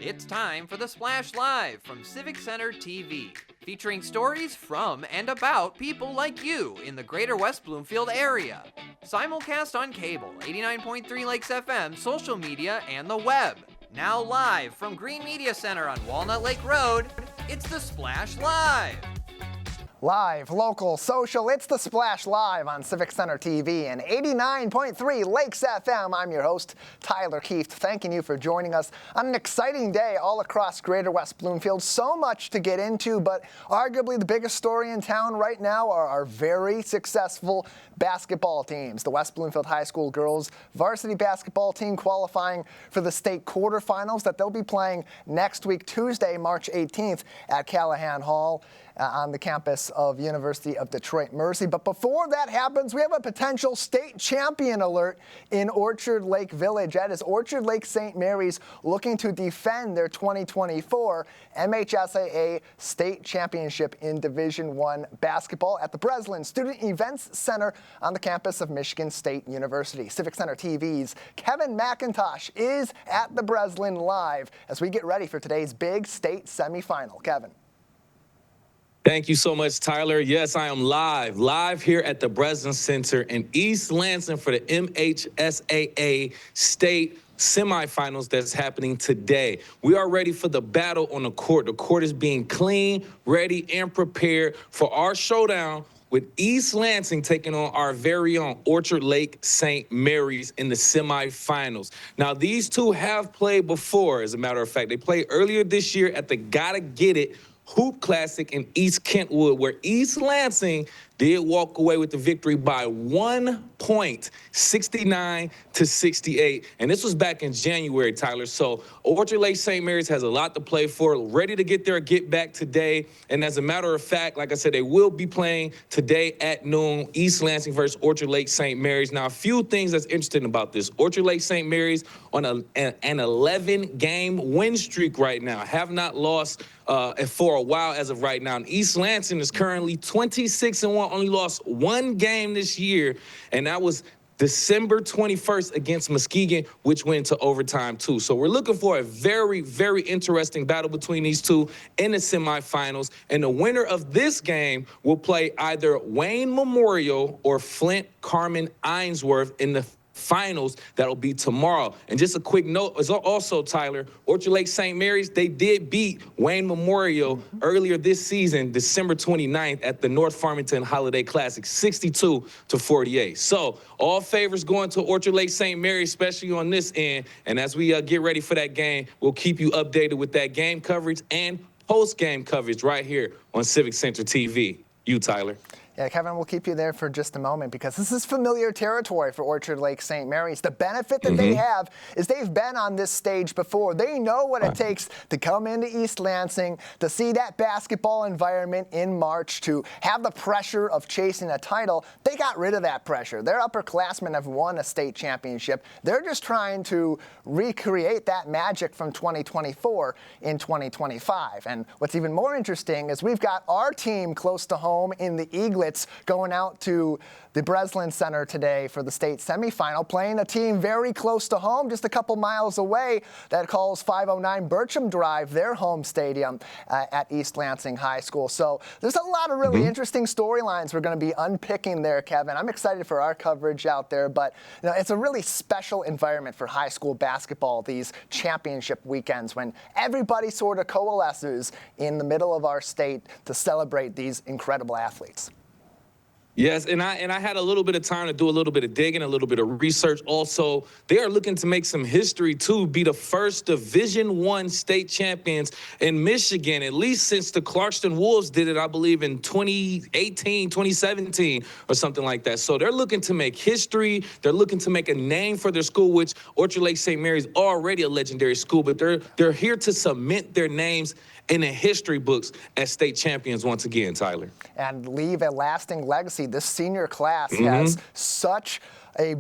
It's time for the Splash Live from Civic Center TV, featuring stories from and about people like you in the greater West Bloomfield area. Simulcast on cable, 89.3 Lakes FM, social media, and the web. Now live from Green Media Center on Walnut Lake Road, it's the Splash Live. Live, local, social, it's the Splash Live on Civic Center TV and 89.3 Lakes FM. I'm your host, Tyler Keefe, thanking you for joining us on an exciting day all across Greater West Bloomfield. So much to get into, but arguably the biggest story in town right now are our very successful basketball teams. The West Bloomfield High School girls varsity basketball team qualifying for the state quarterfinals that they'll be playing next week, Tuesday, March 18th at Callahan Hall. On the campus of University of Detroit Mercy. But before that happens, we have a potential state champion alert in Orchard Lake Village. That is Orchard Lake St. Mary's looking to defend their 2024 MHSAA state championship in Division I basketball at the Breslin Student Events Center on the campus of Michigan State University. Civic Center TV's Kevin McIntosh is at the Breslin live as we get ready for today's big state semifinal. Kevin. Thank you so much, Tyler. Yes, I am live here at the Breslin Center in East Lansing for the MHSAA state semifinals that's happening today. We are ready for the battle on the court. The court is being clean, ready, and prepared for our showdown with East Lansing taking on our very own Orchard Lake St. Mary's in the semifinals. Now, these two have played before, as a matter of fact. They played earlier this year at the Gotta Get It Hoop Classic in East Kentwood, where East Lansing did walk away with the victory by 1 point, 69-68. And this was back in January, Tyler. So Orchard Lake St. Mary's has a lot to play for, ready to get their get back today. And as a matter of fact, like I said, they will be playing today at noon, East Lansing versus Orchard Lake St. Mary's. Now, a few things that's interesting about this. Orchard Lake St. Mary's on an 11-game win streak right now, have not lost for a while as of right now. And East Lansing is currently 26-1, only lost one game this year, and that was December 21st against Muskegon, which went to overtime too. So we're looking for a very, very interesting battle between these two in the semifinals. And the winner of this game will play either Wayne Memorial or Flint Carmen Ainsworth in the finals. That'll be tomorrow. And just a quick note is also, Tyler, Orchard Lake St. Mary's, they did beat Wayne Memorial earlier this season, December 29th at the North Farmington Holiday Classic, 62-48. So all favors going to Orchard Lake St. Mary's, especially on this end. And as we get ready for that game, we'll keep you updated with that game coverage and post-game coverage right here on Civic Center TV. You, Tyler. Yeah, Kevin, we'll keep you there for just a moment because this is familiar territory for Orchard Lake St. Mary's. The benefit that they have is they've been on this stage before. They know what it takes to come into East Lansing, to see that basketball environment in March, to have the pressure of chasing a title. They got rid of that pressure. Their upperclassmen have won a state championship. They're just trying to recreate that magic from 2024 in 2025. And what's even more interesting is we've got our team close to home in the Eaglets going out to the Breslin Center today for the state semifinal, playing a team very close to home, just a couple miles away, that calls 509 Bircham Drive their home stadium at East Lansing High School. So there's a lot of really interesting storylines we're going to be unpicking there, Kevin. I'm excited for our coverage out there, but you know, it's a really special environment for high school basketball, these championship weekends when everybody sort of coalesces in the middle of our state to celebrate these incredible athletes. Yes, and I had a little bit of time to do a little bit of digging, a little bit of research. Also, they are looking to make some history, too, be the first Division I state champions in Michigan, at least since the Clarkston Wolves did it, I believe, in 2018, 2017, or something like that. So they're looking to make history. They're looking to make a name for their school, which Orchard Lake St. Mary's already a legendary school, but they're here to cement their names in the history books as state champions once again, Tyler. And leave a lasting legacy. This senior class has such a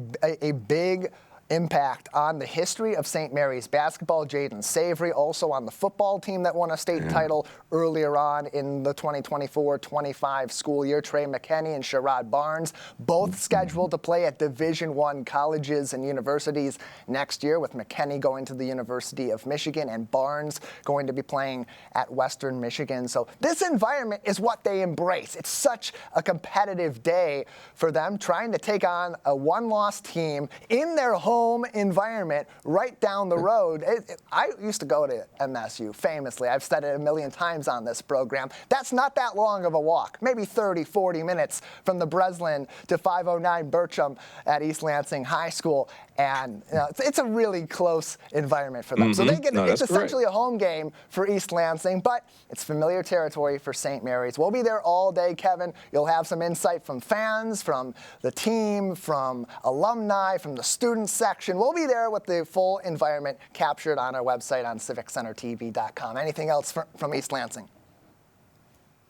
big impact on the history of St. Mary's basketball. Jaden Savory also on the football team that won a state title earlier on in the 2024-25 school year. Trey McKinney and Sherrod Barnes both scheduled to play at Division I colleges and universities next year, with McKinney going to the University of Michigan and Barnes going to be playing at Western Michigan. So this environment is what they embrace. It's such a competitive day for them, trying to take on a one-loss team in their home environment right down the road. I used to go to MSU, famously. I've said it a million times on this program. That's not that long of a walk, maybe 30, 40 minutes from the Breslin to 509 Bertram at East Lansing High School. And it's a really close environment for them. So they get it's essentially a home game for East Lansing, but it's familiar territory for St. Mary's. We'll be there all day, Kevin. You'll have some insight from fans, from the team, from alumni, from the student section. We'll be there with the full environment captured on our website on civiccentertv.com. Anything else from East Lansing?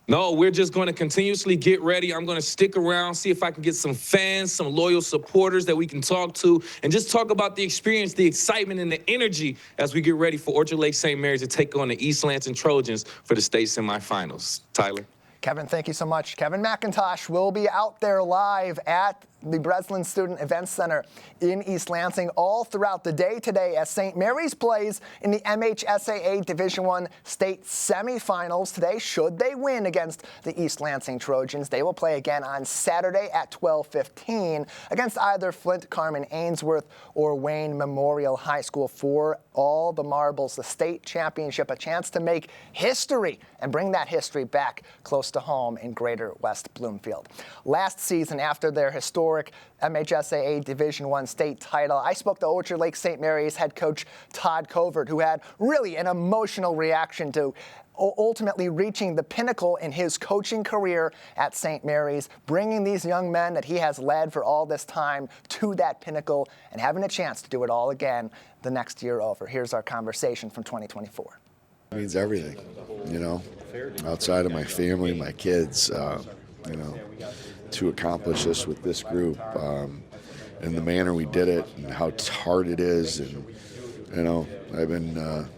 No, we're just going to continuously get ready. I'm going to stick around, see if I can get some fans, some loyal supporters that we can talk to, and just talk about the experience, the excitement, and the energy as we get ready for Orchard Lake St. Mary's to take on the East Lansing Trojans for the state semifinals. Tyler? Kevin, thank you so much. Kevin McIntosh will be out there live at the Breslin Student Events Center in East Lansing all throughout the day today as St. Mary's plays in the MHSAA Division I state semifinals today. Should they win against the East Lansing Trojans, they will play again on Saturday at 12:15 against either Flint Carman Ainsworth or Wayne Memorial High School for all the marbles, the state championship, a chance to make history and bring that history back close to home in Greater West Bloomfield. Last season, after their historic MHSAA Division I state title, I spoke to Orchard Lake St. Mary's head coach Todd Covert, who had really an emotional reaction to ultimately reaching the pinnacle in his coaching career at St. Mary's, bringing these young men that he has led for all this time to that pinnacle and having a chance to do it all again the next year over. Here's our conversation from 2024. It means everything, outside of my family, my kids, to accomplish this with this group and the manner we did it and how hard it is. And, I've been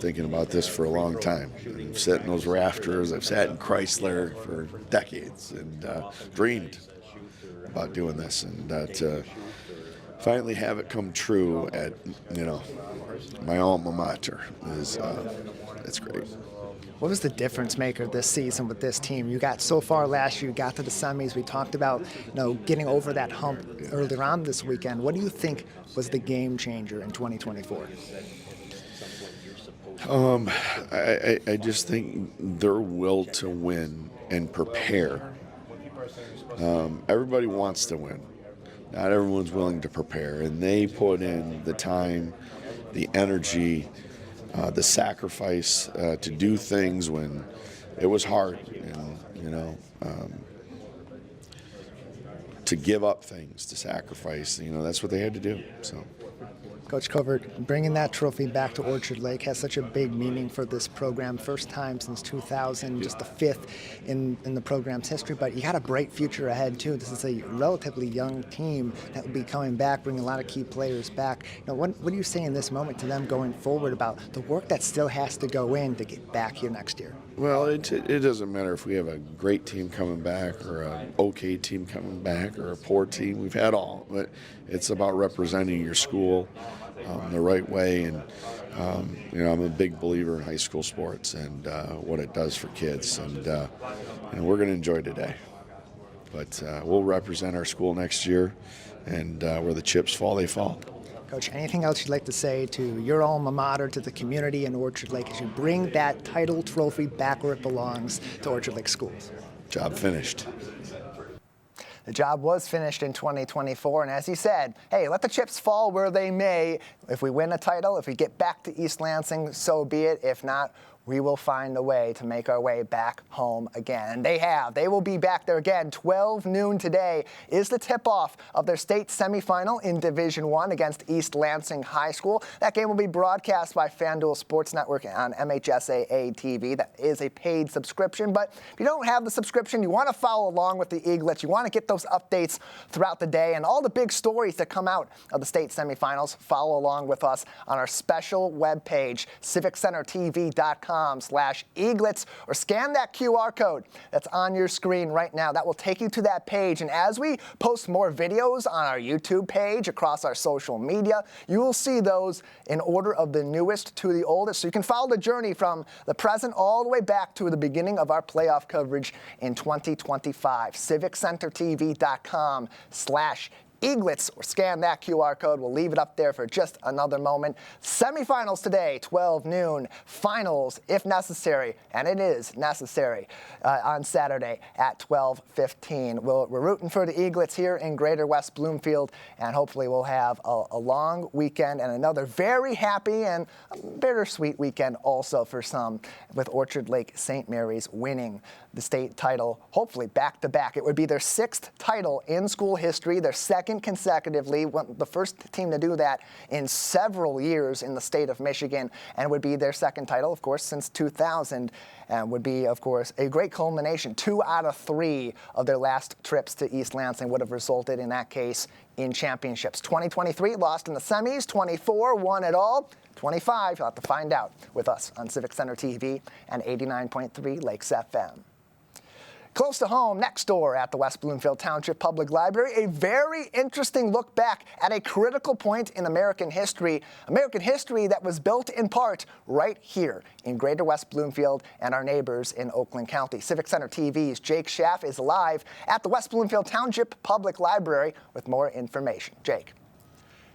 thinking about this for a long time. I've sat in those rafters. I've sat in Chrysler for decades and dreamed about doing this. And to finally have it come true at, my alma mater is, it's great. What was the difference maker this season with this team? You got so far last year, you got to the semis. We talked about, getting over that hump earlier on this weekend. What do you think was the game changer in 2024? I just think their will to win and prepare. Everybody wants to win. Not everyone's willing to prepare, and they put in the time, the energy, the sacrifice to do things when it was hard, to give up things, to sacrifice. That's what they had to do. So. Coach Covert, bringing that trophy back to Orchard Lake has such a big meaning for this program. First time since 2000, just the fifth in the program's history. But you got a bright future ahead, too. This is a relatively young team that will be coming back, bringing a lot of key players back. What do you say in this moment to them going forward about the work that still has to go in to get back here next year? Well, it doesn't matter if we have a great team coming back or an okay team coming back or a poor team. We've had all. But it's about representing your school the right way. And, I'm a big believer in high school sports and what it does for kids. And we're going to enjoy today. But we'll represent our school next year. And where the chips fall, they fall. Coach, anything else you'd like to say to your alma mater, to the community in Orchard Lake as you bring that title trophy back where it belongs to Orchard Lake schools? Job finished. The job was finished in 2024, and as he said, hey, let the chips fall where they may. If we win a title, if we get back to East Lansing, so be it. If not, we will find a way to make our way back home again. And they have. They will be back there again. 12 noon today is the tip-off of their state semifinal in Division I against East Lansing High School. That game will be broadcast by FanDuel Sports Network on MHSAA TV. That is a paid subscription, but if you don't have the subscription, you want to follow along with the Eaglets. You want to get those updates throughout the day and all the big stories that come out of the state semifinals. Follow along with us on our special webpage, civiccentertv.com/Eaglets, or scan that QR code that's on your screen right now. That will take you to that page. And as we post more videos on our YouTube page, across our social media, you will see those in order of the newest to the oldest. So you can follow the journey from the present all the way back to the beginning of our playoff coverage in 2025. civiccentertv.com/Eaglets, or scan that QR code. We'll leave it up there for just another moment. Semifinals today, 12 noon. Finals, if necessary, and it is necessary, on Saturday at 12:15. We're rooting for the Eaglets here in Greater West Bloomfield, and hopefully we'll have a long weekend and another very happy and bittersweet weekend also for some, with Orchard Lake St. Mary's winning the state title, hopefully back-to-back. It would be their 6th title in school history, their 2nd consecutively, the first team to do that in several years in the state of Michigan, and would be their 2nd title, of course, since 2000, and would be, of course, a great culmination. 2 out of 3 of their last trips to East Lansing would have resulted, in that case, in championships. 2023 lost in the semis, 24 won it all. 25, you'll have to find out with us on Civic Center TV and 89.3 Lakes FM. Close to home, next door at the West Bloomfield Township Public Library, a very interesting look back at a critical point in American history that was built in part right here in Greater West Bloomfield and our neighbors in Oakland County. Civic Center TV's Jake Schaff is live at the West Bloomfield Township Public Library with more information. Jake.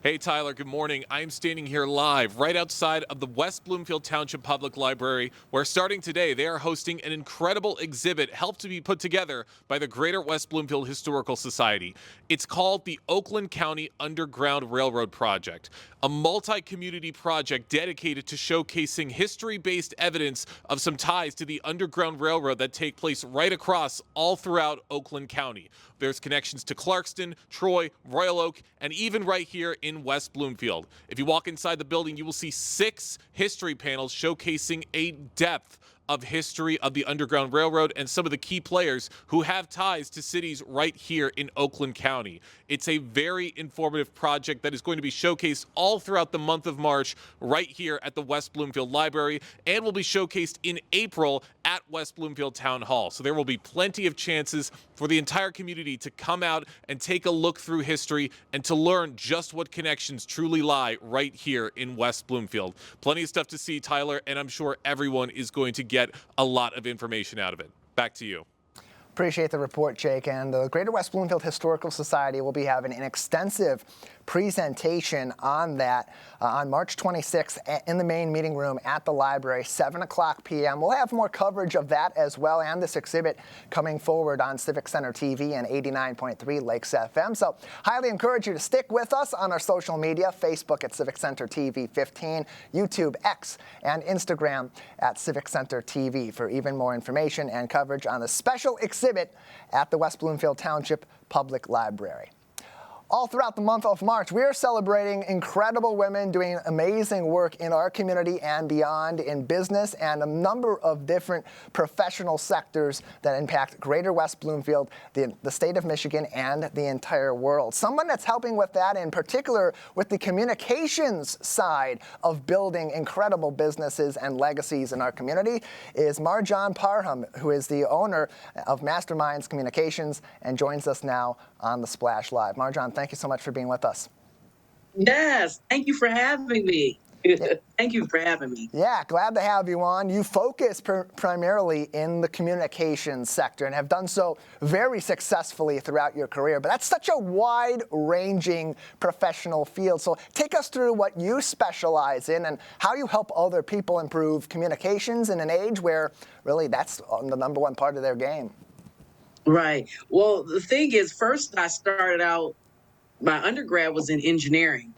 Hey, Tyler, good morning. I'm standing here live right outside of the West Bloomfield Township Public Library, where starting today, they are hosting an incredible exhibit helped to be put together by the Greater West Bloomfield Historical Society. It's called the Oakland County Underground Railroad Project, a multi-community project dedicated to showcasing history-based evidence of some ties to the Underground Railroad that take place right across all throughout Oakland County. There's connections to Clarkston, Troy, Royal Oak, and even right here in West Bloomfield. If you walk inside the building, you will see 6 history panels showcasing a depth of history of the Underground Railroad and some of the key players who have ties to cities right here in Oakland County. It's a very informative project that is going to be showcased all throughout the month of March right here at the West Bloomfield Library, and will be showcased in April at West Bloomfield Town Hall. So there will be plenty of chances for the entire community to come out and take a look through history and to learn just what connections truly lie right here in West Bloomfield. Plenty of stuff to see, Tyler, and I'm sure everyone is going to get a lot of information out of it. Back to you. Appreciate the report, Jake. And the Greater West Bloomfield Historical Society will be having an extensive presentation on that on March 26th in the main meeting room at the library, 7:00 p.m. We'll have more coverage of that as well, and this exhibit coming forward on Civic Center TV and 89.3 Lakes FM. So highly encourage you to stick with us on our social media, Facebook at Civic Center TV 15, YouTube, X, and Instagram at Civic Center TV for even more information and coverage on the special exhibit at the West Bloomfield Township Public Library. All throughout the month of March, we are celebrating incredible women doing amazing work in our community and beyond, in business and a number of different professional sectors that impact Greater West Bloomfield, the state of Michigan, and the entire world. Someone that's helping with that, in particular with the communications side of building incredible businesses and legacies in our community, is Marjan Parham, who is the owner of Masterminds Communications and joins us now on the Splash Live. Marjan, thank you so much for being with us. Yes, thank you for having me. Thank you for having me. Yeah, glad to have you on. You focus primarily in the communications sector and have done so very successfully throughout your career. But that's such a wide-ranging professional field. So take us through what you specialize in and how you help other people improve communications in an age where really that's the number one part of their game. Right. Well, the thing is, first I started out, my undergrad was in engineering.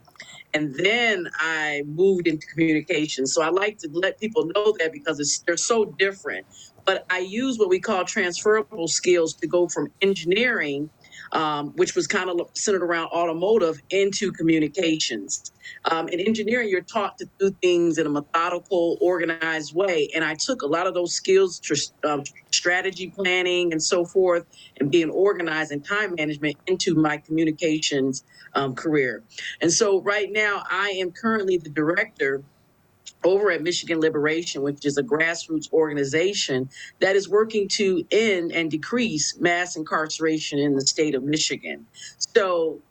And then I moved into communication. So I like to let people know that because they're so different. But I use what we call transferable skills to go from engineering, which was kind of centered around automotive, into communications. In engineering, you're taught to do things in a methodical, organized way. And I took a lot of those skills, strategy planning and so forth, and being organized and time management into my communications career. And so right now, I am currently the director over at Michigan Liberation, which is a grassroots organization that is working to end and decrease mass incarceration in the state of Michigan. So,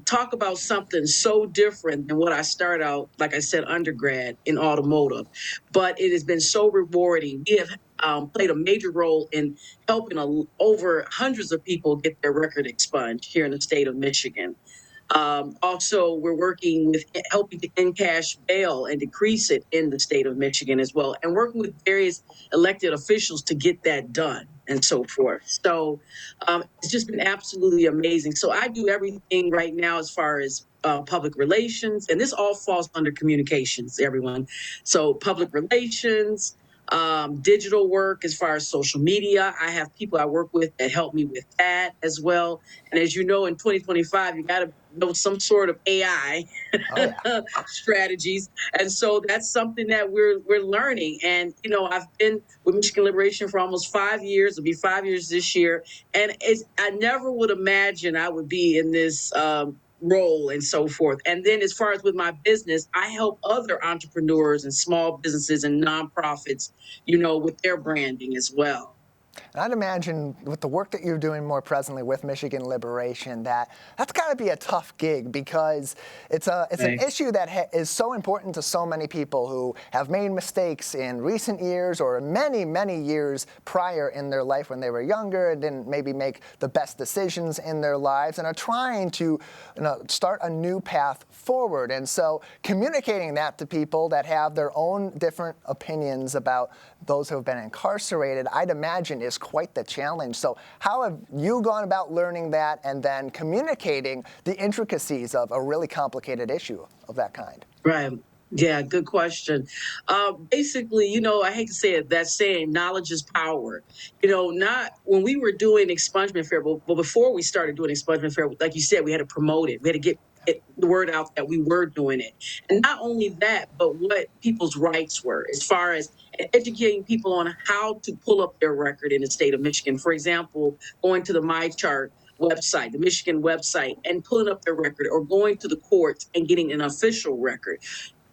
talk about something so different than what I started out, like I said, undergrad in automotive. But it has been so rewarding. We have played a major role in helping over hundreds of people get their record expunged here in the state of Michigan. Also, we're working with helping to end cash bail and decrease it in the state of Michigan as well, and working with various elected officials to get that done and so forth. So it's just been absolutely amazing. So I do everything right now as far as public relations, and this all falls under communications, everyone. So public relations, digital work as far as social media. I have people I work with that help me with that as well. And as you know, in 2025, you got to know some sort of AI Oh, yeah. strategies, and so that's something that we're learning. And I've been with Michigan Liberation for almost 5 years. It'll be 5 years this year, and I never would imagine I would be in this role and so forth. And then as far as with my business, I help other entrepreneurs and small businesses and nonprofits, with their branding as well. And I'd imagine with the work that you're doing more presently with Michigan Liberation, that's got to be a tough gig because it's an issue that is so important to so many people who have made mistakes in recent years or many, many years prior in their life when they were younger and didn't maybe make the best decisions in their lives and are trying to start a new path forward. And so communicating that to people that have their own different opinions about those who have been incarcerated, I'd imagine is quite the challenge. So how have you gone about learning that and then communicating the intricacies of a really complicated issue of that kind? Right. Yeah, good question. Basically, I hate to say it, that saying, knowledge is power. Not when we were doing expungement fair, but before we started doing expungement fair, like you said, we had to promote it. We had to get the word out that we were doing it. And not only that, but what people's rights were as far as educating people on how to pull up their record in the state of Michigan. For example, going to the MyChart website, the Michigan website, and pulling up their record, or going to the courts and getting an official record.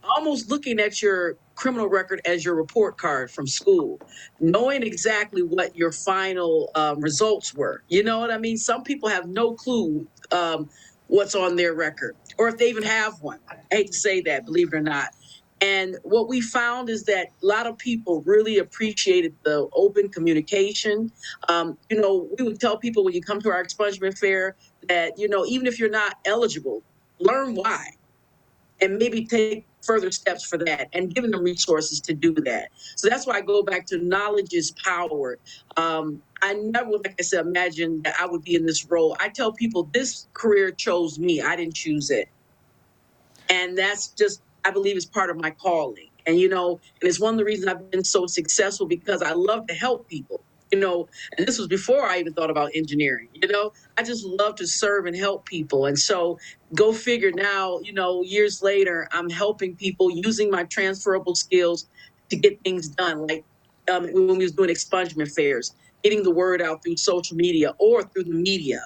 Almost looking at your criminal record as your report card from school, knowing exactly what your final results were. You know what I mean? Some people have no clue what's on their record, or if they even have one. I hate to say that, believe it or not. And what we found is that a lot of people really appreciated the open communication. We would tell people when you come to our expungement fair that, even if you're not eligible, learn why and maybe take further steps for that, and giving them resources to do that. So that's why I go back to knowledge is power. I never, like I said, imagined that I would be in this role. I tell people this career chose me. I didn't choose it. And that's just, I believe, is part of my calling. And, and it's one of the reasons I've been so successful, because I love to help people. And this was before I even thought about engineering. I just love to serve and help people. And so go figure now, years later, I'm helping people using my transferable skills to get things done. Like when we was doing expungement fairs, getting the word out through social media or through the media.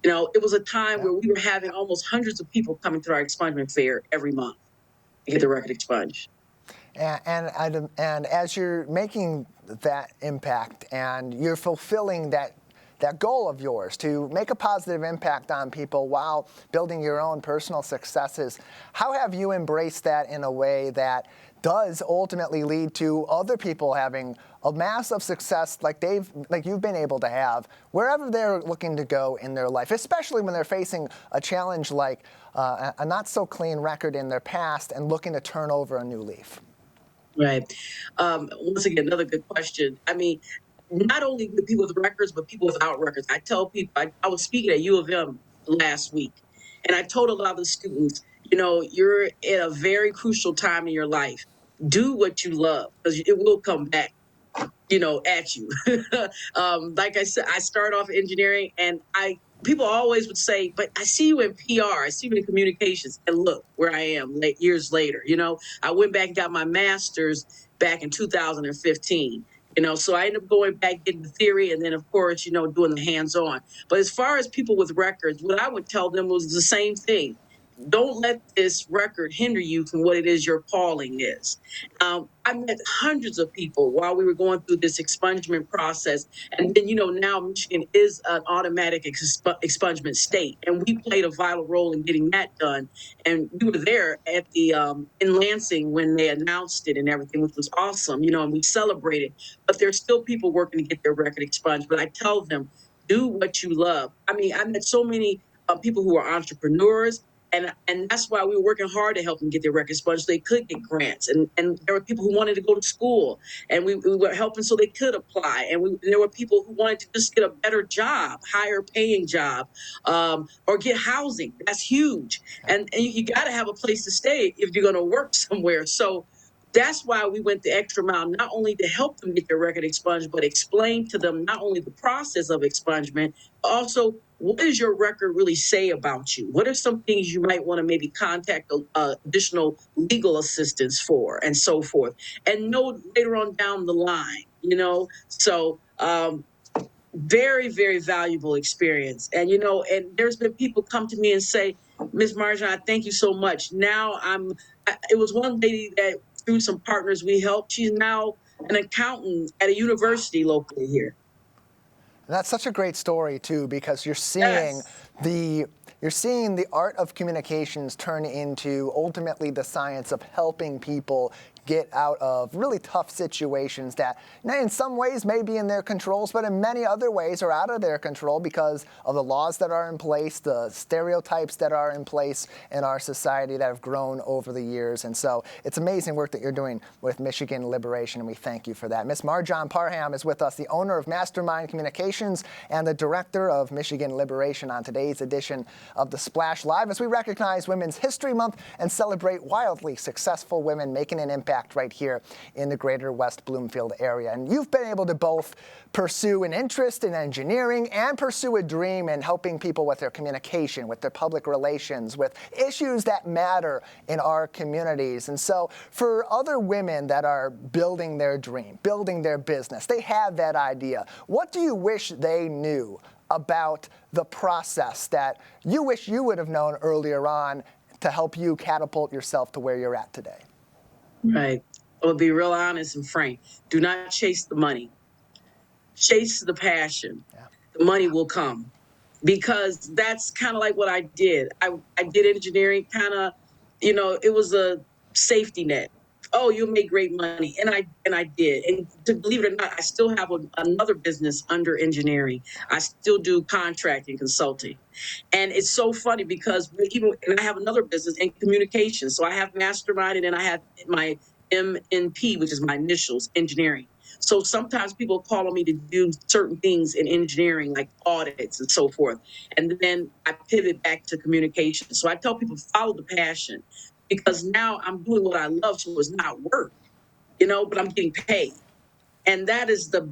It was a time where we were having almost hundreds of people coming to our expungement fair every month to get the record expunged. And as you're making that impact and you're fulfilling that goal of yours to make a positive impact on people while building your own personal successes, how have you embraced that in a way that does ultimately lead to other people having a massive success like you've been able to have wherever they're looking to go in their life, especially when they're facing a challenge like a not so clean record in their past and looking to turn over a new leaf? Right. Once again, another good question. I mean, not only with people with records, but people without records. I tell people, I was speaking at U of M last week, and I told a lot of the students, you're in a very crucial time in your life. Do what you love because it will come back, at you. Like I said, I started off engineering, and people always would say, "But I see you in PR, I see you in communications," and look where I am years later. I went back and got my master's back in 2015. So I ended up going back getting the theory, and then of course, doing the hands-on. But as far as people with records, what I would tell them was the same thing. Don't let this record hinder you from what it is your calling is. I met hundreds of people while we were going through this expungement process. And then, now Michigan is an automatic expungement state. And we played a vital role in getting that done. And we were there at the in Lansing when they announced it and everything, which was awesome, and we celebrated. But there's still people working to get their record expunged. But I tell them, do what you love. I mean, I met so many people who are entrepreneurs. And that's why we were working hard to help them get their records expunged so they could get grants. And there were people who wanted to go to school, and we were helping so they could apply. And there were people who wanted to just get a better job, higher paying job, or get housing. That's huge. And you got to have a place to stay if you're going to work somewhere. So that's why we went the extra mile, not only to help them get their record expunged, but explain to them not only the process of expungement, but also what does your record really say about you? What are some things you might want to maybe contact additional legal assistance for, and so forth, and know later on down the line, So very, very valuable experience. And, and there's been people come to me and say, Ms. Marjan, I thank you so much. Now it was one lady that through some partners we helped. She's now an accountant at a university locally here. And that's such a great story too, because you're seeing Yes. you're seeing the art of communications turn into ultimately the science of helping people get out of really tough situations that in some ways may be in their controls, but in many other ways are out of their control because of the laws that are in place, the stereotypes that are in place in our society that have grown over the years. And so it's amazing work that you're doing with Michigan Liberation, and we thank you for that. Ms. Marjan Parham is with us, the owner of Mastermind Communications and the director of Michigan Liberation, on today's edition of The Splash Live, as we recognize Women's History Month and celebrate wildly successful women making an impact right here in the greater West Bloomfield area. And you've been able to both pursue an interest in engineering and pursue a dream in helping people with their communication, with their public relations, with issues that matter in our communities. And so for other women that are building their dream, building their business, they have that idea. What do you wish they knew about the process that you wish you would have known earlier on to help you catapult yourself to where you're at today? Right. I will be real honest and frank. Do not chase the money. Chase the passion. Yeah. The money will come. Because that's kind of like what I did. I did engineering kind of, it was a safety net. Oh, you'll make great money. And I did. And to believe it or not, I still have another business under engineering. I still do contracting consulting. And it's so funny because and I have another business in communications. So I have Mastermind, and then I have my MNP, which is my initials, engineering. So sometimes people call on me to do certain things in engineering, like audits and so forth. And then I pivot back to communication. So I tell people, follow the passion, because now I'm doing what I love, so it's not work, but I'm getting paid. And that is the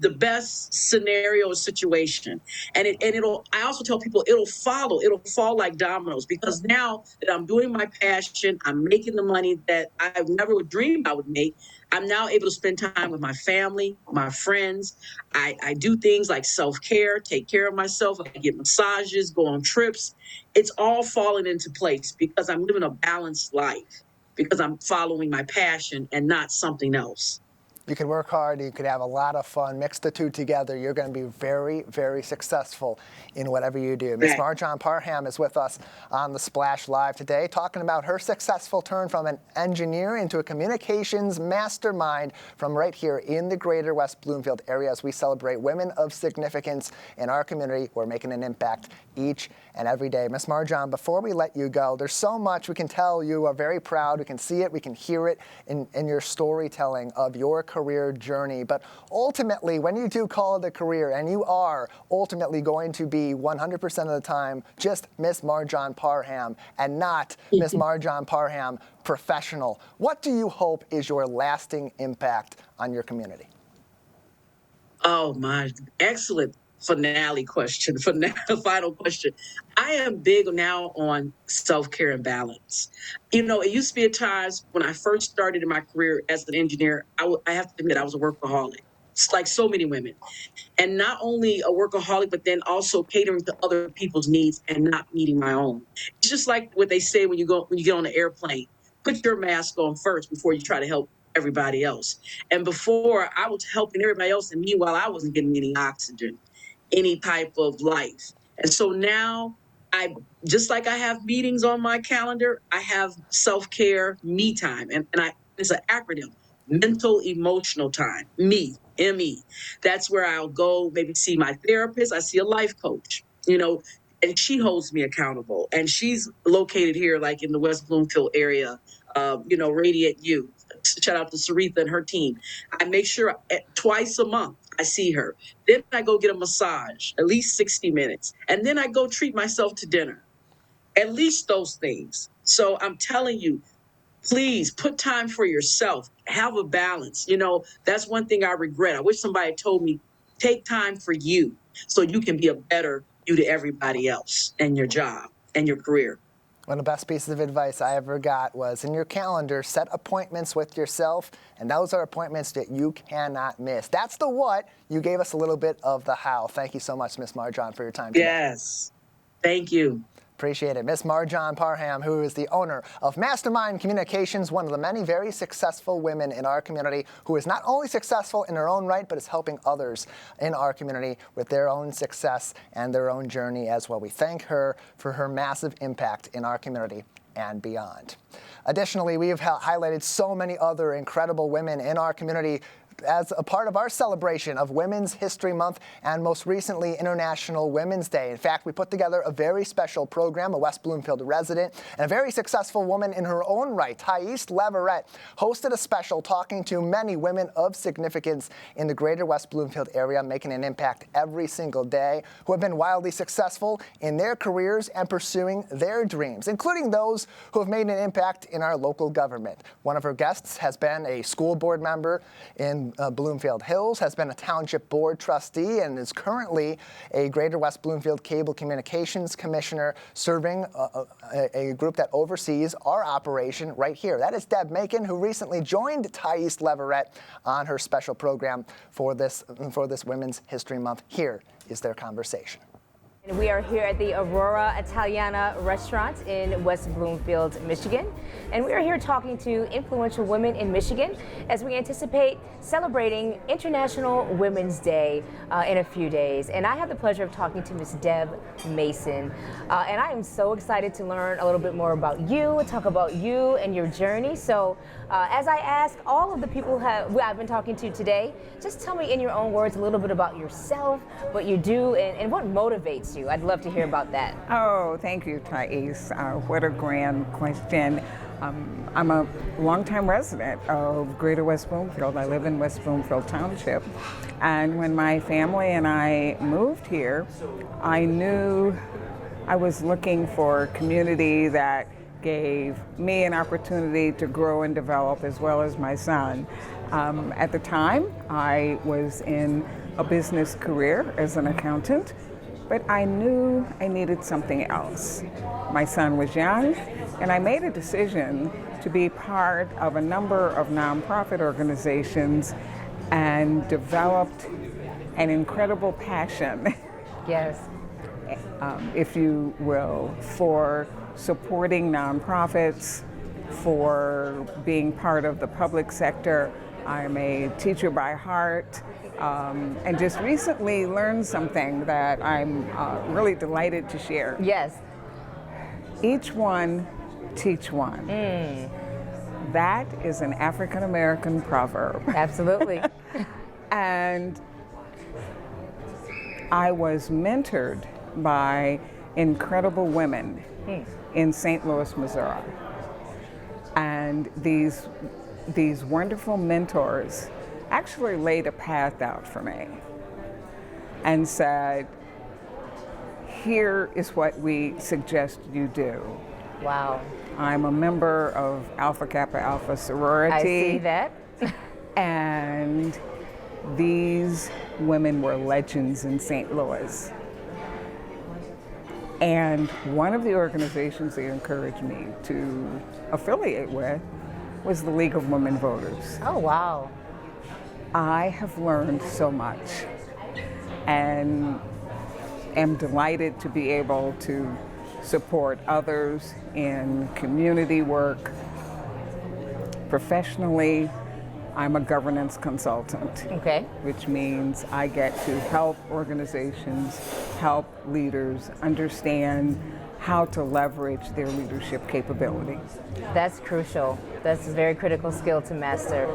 best scenario situation. And I also tell people it'll fall like dominoes, because now that I'm doing my passion, I'm making the money that I never would dream I would make. I'm now able to spend time with my family, my friends. I do things like self-care, take care of myself. I get massages, go on trips. It's all falling into place because I'm living a balanced life, because I'm following my passion and not something else. You could work hard, you could have a lot of fun, mix the two together. You're going to be very, very successful in whatever you do. Ms. Marjan Parham is with us on The Splash Live today, talking about her successful turn from an engineer into a communications mastermind from right here in the greater West Bloomfield area, as we celebrate women of significance in our community who are making an impact each and every day. Ms. Marjan, before we let you go, there's so much we can tell. You are very proud. We can see it, we can hear it in your storytelling of your career journey. But ultimately, when you do call it a career, and you are ultimately going to be 100% of the time just Miss Marjan Parham and not Miss Marjan Parham professional, what do you hope is your lasting impact on your community? Oh my, excellent final question. Final question. I am big now on self-care and balance. You know, it used to be at times when I first started in my career as an engineer, I have to admit I was a workaholic. It's like so many women. And not only a workaholic, but then also catering to other people's needs and not meeting my own. It's just like what they say when you get on the airplane, put your mask on first before you try to help everybody else. And before I was helping everybody else, and meanwhile I wasn't getting any oxygen, any type of life. And so now I just like I have meetings on my calendar, I have self-care me time. And it's an acronym, mental emotional time, ME. That's where I'll go maybe see my therapist. I see a life coach, you know, and she holds me accountable. And she's located here, like in the West Bloomfield area, Radiant Youth. Shout out to Saritha and her team. I make sure twice a month I see her. Then I go get a massage, at least 60 minutes. And then I go treat myself to dinner. At least those things. So I'm telling you, please put time for yourself. Have a balance. You know, that's one thing I regret. I wish somebody told me, take time for you so you can be a better you to everybody else and your job and your career. One of the best pieces of advice I ever got was in your calendar, set appointments with yourself, and those are appointments that you cannot miss. That's the what. You gave us a little bit of the how. Thank you so much, Miss Marjan, for your time today. Yes. Thank you. Appreciate it. Miss Marjan Parham, who is the owner of Mastermind Communications, one of the many very successful women in our community, who is not only successful in her own right, but is helping others in our community with their own success and their own journey as well. We thank her for her massive impact in our community and beyond. Additionally, we have highlighted so many other incredible women in our community as a part of our celebration of Women's History Month and most recently International Women's Day. In fact, we put together a very special program. A West Bloomfield resident and a very successful woman in her own right, Thais Leverett, hosted a special talking to many women of significance in the greater West Bloomfield area, making an impact every single day, who have been wildly successful in their careers and pursuing their dreams, including those who have made an impact in our local government. One of her guests has been a school board member in Bloomfield Hills, has been a township board trustee, and is currently a Greater West Bloomfield Cable Communications Commissioner, serving a group that oversees our operation right here. That is Deb Macon, who recently joined Thais Leverett on her special program for this Women's History Month. Here is their conversation. And we are here at the Aurora Italiana restaurant in West Bloomfield, Michigan. And we are here talking to influential women in Michigan as we anticipate celebrating International Women's Day in a few days. And I have the pleasure of talking to Miss Deb Mason. And I am so excited to learn a little bit more about you, talk about you and your journey. So as I ask all of the people who I've been talking to today, just tell me in your own words a little bit about yourself, what you do, and what motivates you. I'd love to hear about that. Oh, thank you, Thais. What a grand question. I'm a longtime resident of Greater West Bloomfield. I live in West Bloomfield Township. And when my family and I moved here, I knew I was looking for a community that gave me an opportunity to grow and develop, as well as my son. At the time, I was in a business career as an accountant, but I knew I needed something else. My son was young, and I made a decision to be part of a number of nonprofit organizations and developed an incredible passion, Yes. if you will, for supporting nonprofits, for being part of the public sector. I'm a teacher by heart, and just recently learned something that I'm really delighted to share. Yes. Each one, teach one. That is an African American proverb. Absolutely. And I was mentored by incredible women in St. Louis, Missouri. And these wonderful mentors actually laid a path out for me and said, here is what we suggest you do. Wow. I'm a member of Alpha Kappa Alpha sorority. I see that. And these women were legends in St. Louis. And one of the organizations they encouraged me to affiliate with was the League of Women Voters. Oh, wow. I have learned so much and am delighted to be able to support others in community work. Professionally, I'm a governance consultant, Okay. which means I get to help organizations, help leaders understand how to leverage their leadership capability. That's crucial. That's a very critical skill to master.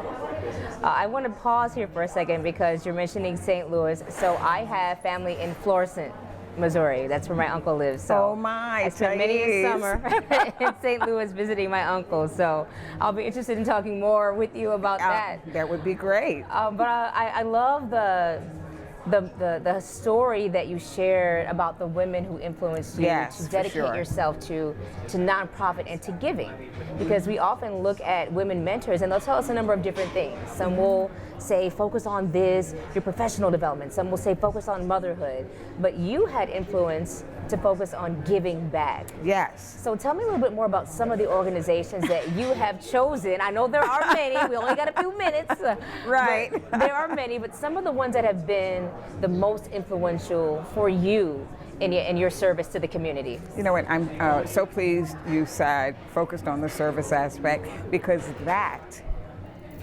I want to pause here for a second because you're mentioning St. Louis. So I have family in Florissant, Missouri. That's where my uncle lives. So Oh my, I spent many a Thais. summer in St. Louis visiting my uncle. So I'll be interested in talking more with you about that. That would be great. But I love the story that you shared about the women who influenced you Yes, to for dedicate sure. yourself to nonprofit and to giving. Because we often look at women mentors and they'll tell us a number of different things. Some will say focus on this, your professional development. Some will say focus on motherhood. But you had influence to focus on giving back. Yes. So tell me a little bit more about some of the organizations that you have chosen. I know there are many. We only got a few minutes. Right. But there are many, but some of the ones that have been the most influential for you in your service to the community. You know what, I'm so pleased you said focused on the service aspect, because that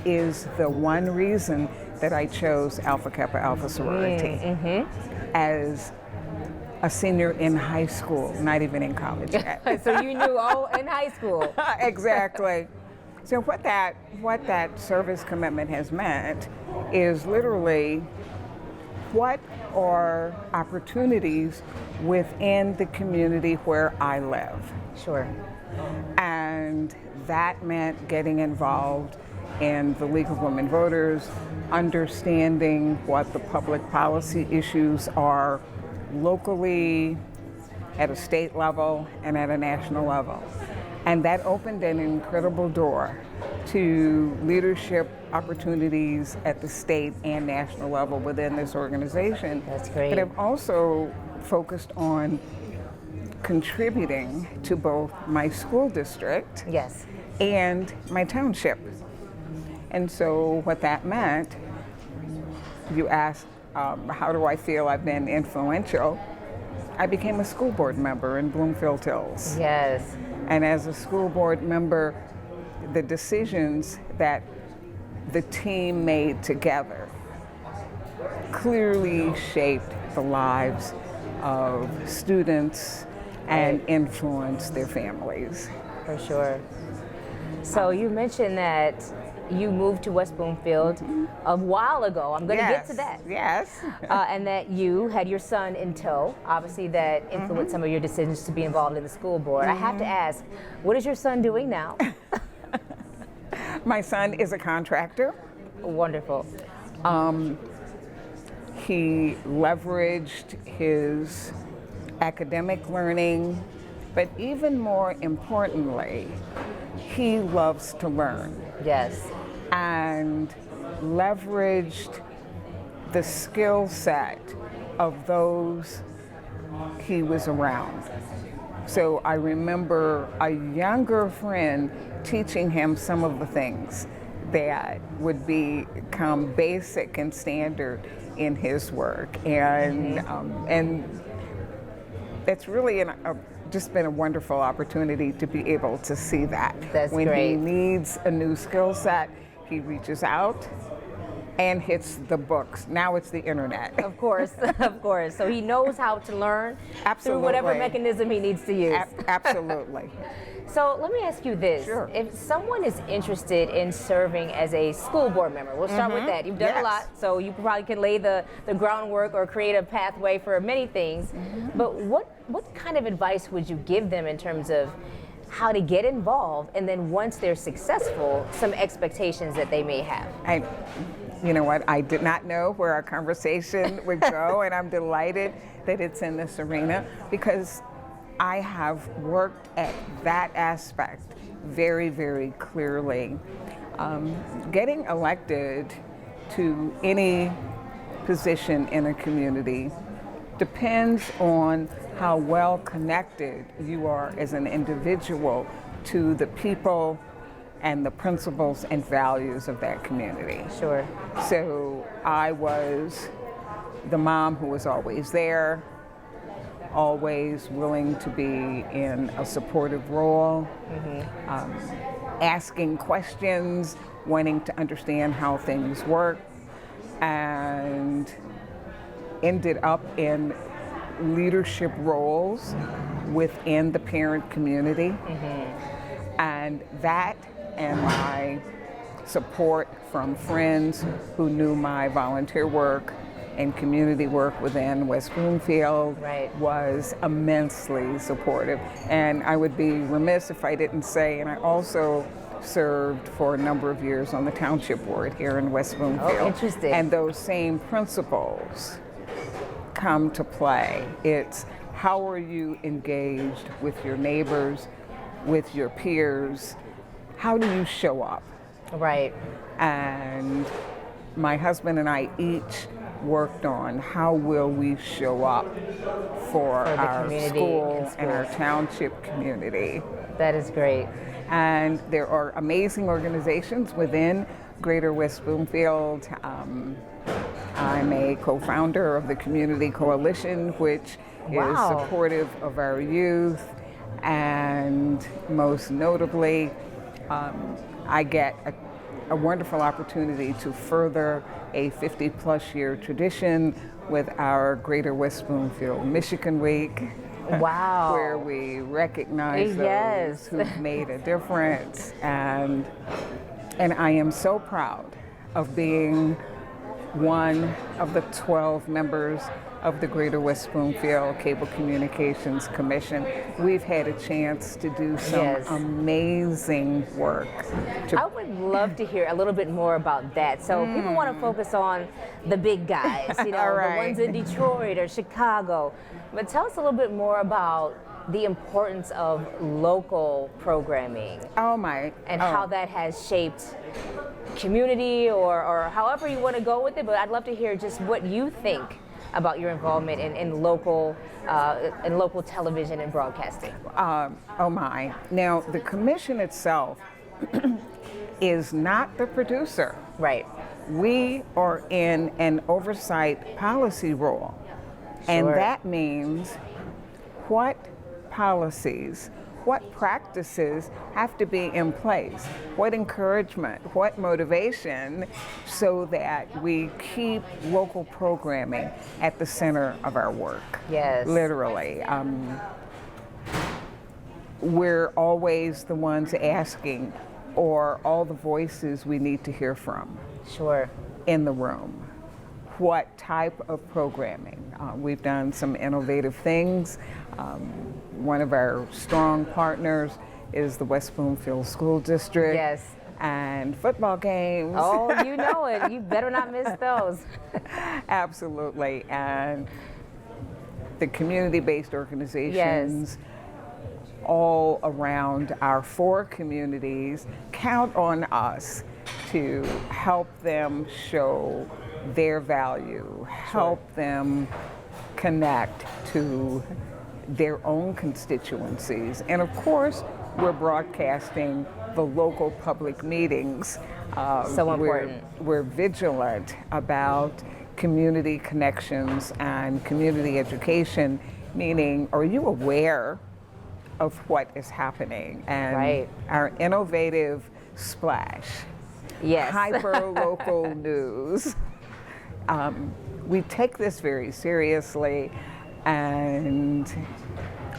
is the one reason that I chose Alpha Kappa Alpha sorority as a senior in high school, not even in college yet. So you knew all in high school. Exactly. So what that service commitment has meant is literally what are opportunities within the community where I live. Sure. And that meant getting involved in the League of Women Voters, understanding what the public policy issues are locally, at a state level, and at a national level. And that opened an incredible door to leadership opportunities at the state and national level within this organization. That's great. But I've also focused on contributing to both my school district Yes. and my township. And so what that meant, you asked, how do I feel I've been influential? I became a school board member in Bloomfield Hills. Yes. And as a school board member, the decisions that the team made together clearly shaped the lives of students and influenced their families. For sure. So you mentioned that you moved to West Bloomfield a while ago. I'm going to get to that. Yes. And that you had your son in tow. Obviously, that influenced some of your decisions to be involved in the school board. I have to ask, what is your son doing now? My son is a contractor. Wonderful. He leveraged his academic learning, but even more importantly, he loves to learn. Yes. And leveraged the skill set of those he was around. So I remember a younger friend teaching him some of the things that would become basic and standard in his work, and it's really just been a wonderful opportunity to be able to see that. That's when great. he needs a new skill set, he reaches out and hits the books. Now it's the internet. Of course, of course. So he knows how to learn through whatever Absolutely. mechanism he needs to use. Absolutely. So let me ask you this. Sure. If someone is interested in serving as a school board member, we'll start with that. You've done a Yes. lot, so you probably can lay the groundwork or create a pathway for many things. But what kind of advice would you give them in terms of how to get involved, and then once they're successful, some expectations that they may have? you know what, I did not know where our conversation would go, and I'm delighted that it's in this arena because I have worked at that aspect very, very clearly. Getting elected to any position in a community depends on how well connected you are as an individual to the people and the principles and values of that community. Sure. So I was the mom who was always there, always willing to be in a supportive role, asking questions, wanting to understand how things work, and ended up in leadership roles within the parent community. And that and my support from friends who knew my volunteer work and community work within West Bloomfield was immensely supportive. And I would be remiss if I didn't say, and I also served for a number of years on the township board here in West Bloomfield. Oh, interesting. And those same principles come to play. It's how are you engaged with your neighbors, with your peers? How do you show up? Right. And my husband and I each worked on how will we show up for our school and our township community. That is great. And there are amazing organizations within Greater West Bloomfield. I'm a co-founder of the Community Coalition, which is supportive of our youth, and most notably, I get a wonderful opportunity to further a 50-plus year tradition with our Greater West Bloomfield Michigan Week. Wow. Where we recognize those who've made a difference. And I am so proud of being one of the 12 members of the Greater West Bloomfield Cable Communications Commission. We've had a chance to do some amazing work. I would love to hear a little bit more about that. So people want to focus on the big guys, you know, the ones in Detroit or Chicago. But tell us a little bit more about the importance of local programming. And how that has shaped community or however you want to go with it. But I'd love to hear just what you think about your involvement in local television and broadcasting. Now, the commission itself is not the producer. Right. We are in an oversight policy role. And that means what policies, what practices have to be in place, what encouragement, what motivation, so that we keep local programming at the center of our work. Yes. Literally. We're always the ones asking, or all the voices we need to hear from. In the room. What type of programming? We've done some innovative things. One of our strong partners is the West Bloomfield School District. Yes. And football games. Oh, you know it. You better not miss those. Absolutely. And the community-based organizations all around our 4 communities count on us to help them show their value, help them connect to their own constituencies. And of course, we're broadcasting the local public meetings. So important. We're vigilant about community connections and community education, meaning, are you aware of what is happening? And our innovative splash, hyper-local news. We take this very seriously and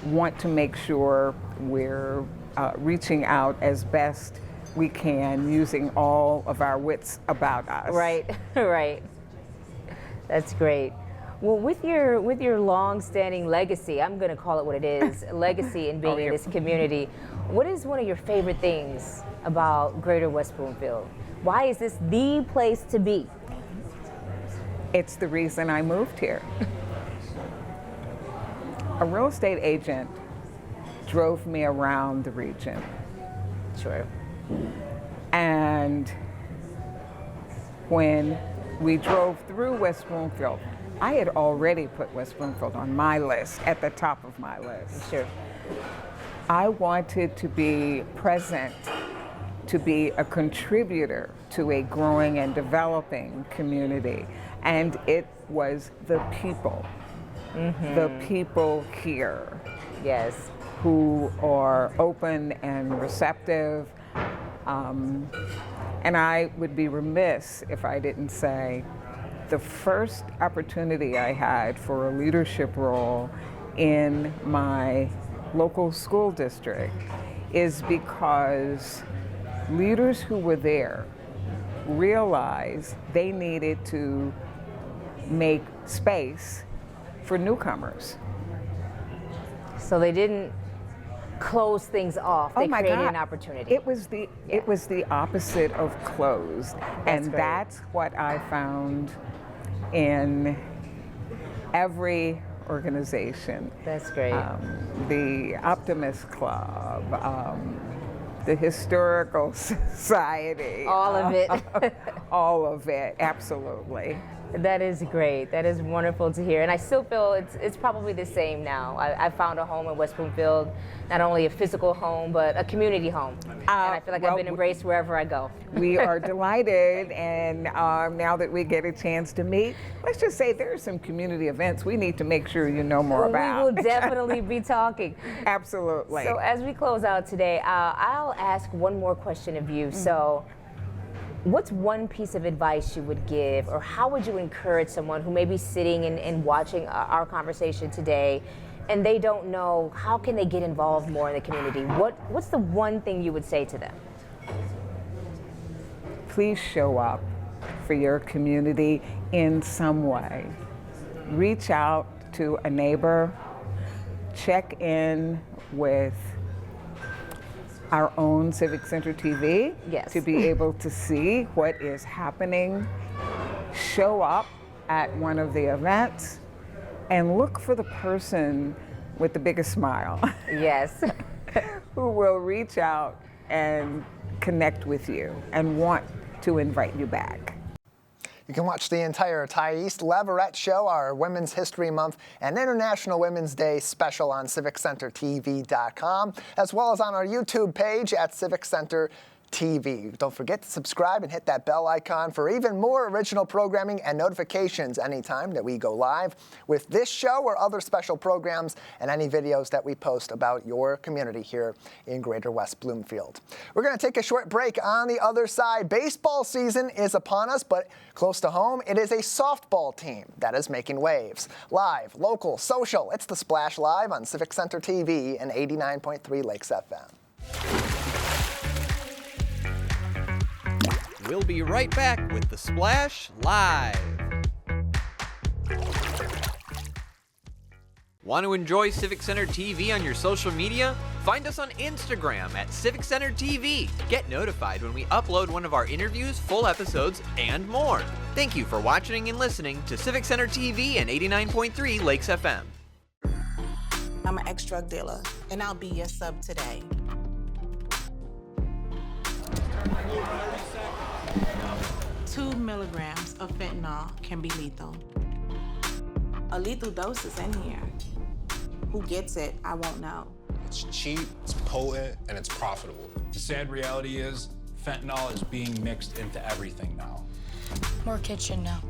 want to make sure we're reaching out as best we can using all of our wits about us. Right. That's great. Well, with your long-standing legacy, I'm going to call it what it is, legacy in being in this community, what is one of your favorite things about Greater West Bloomfield? Why is this the place to be? It's the reason I moved here. A real estate agent drove me around the region. Sure. And when we drove through West Bloomfield, I had already put West Bloomfield on my list, at the top of my list. Sure. I wanted to be present, to be a contributor to a growing and developing community. And it was the people, the people here. Yes. Who are open and receptive. And I would be remiss if I didn't say the first opportunity I had for a leadership role in my local school district is because leaders who were there realized they needed to make space for newcomers. So they didn't close things off. They created an opportunity. It was the opposite of closed. And great. That's what I found in every organization. That's great. The Optimist Club, the Historical Society. All of it. All of it, absolutely. That is great. That is wonderful to hear. And I still feel it's probably the same now. I found a home in West Bloomfield, not only a physical home, but a community home. And I feel like I've been embraced wherever I go. We are delighted, and now that we get a chance to meet, let's just say there are some community events we need to make sure you know more about. We will definitely be talking. Absolutely. So as we close out today, I'll ask one more question of you. So what's one piece of advice you would give, or how would you encourage someone who may be sitting and watching our conversation today, and they don't know how can they get involved more in the community? What's the one thing you would say to them? Please show up for your community in some way. Reach out to a neighbor, check in with our own Civic Center TV to be able to see what is happening. Show up at one of the events and look for the person with the biggest smile. Yes. Who will reach out and connect with you and want to invite you back. You can watch the entire Thais Leverett Show, our Women's History Month and International Women's Day special on CivicCenterTV.com, as well as on our YouTube page at Civic Center TV. Don't forget to subscribe and hit that bell icon for even more original programming and notifications anytime that we go live with this show or other special programs and any videos that we post about your community here in Greater West Bloomfield. We're going to take a short break. On the other side, baseball season is upon us, but close to home, it is a softball team that is making waves. Live, local, social, it's The Splash Live on Civic Center TV and 89.3 Lakes FM. We'll be right back with The Splash Live. Want to enjoy Civic Center TV on your social media? Find us on Instagram at Civic Center TV. Get notified when we upload one of our interviews, full episodes, and more. Thank you for watching and listening to Civic Center TV and 89.3 Lakes FM. I'm an ex-drug dealer, and I'll be your sub today. Two milligrams of fentanyl can be lethal. A lethal dose is in here. Who gets it, I won't know. It's cheap, it's potent, and it's profitable. The sad reality is, fentanyl is being mixed into everything now. More kitchen now.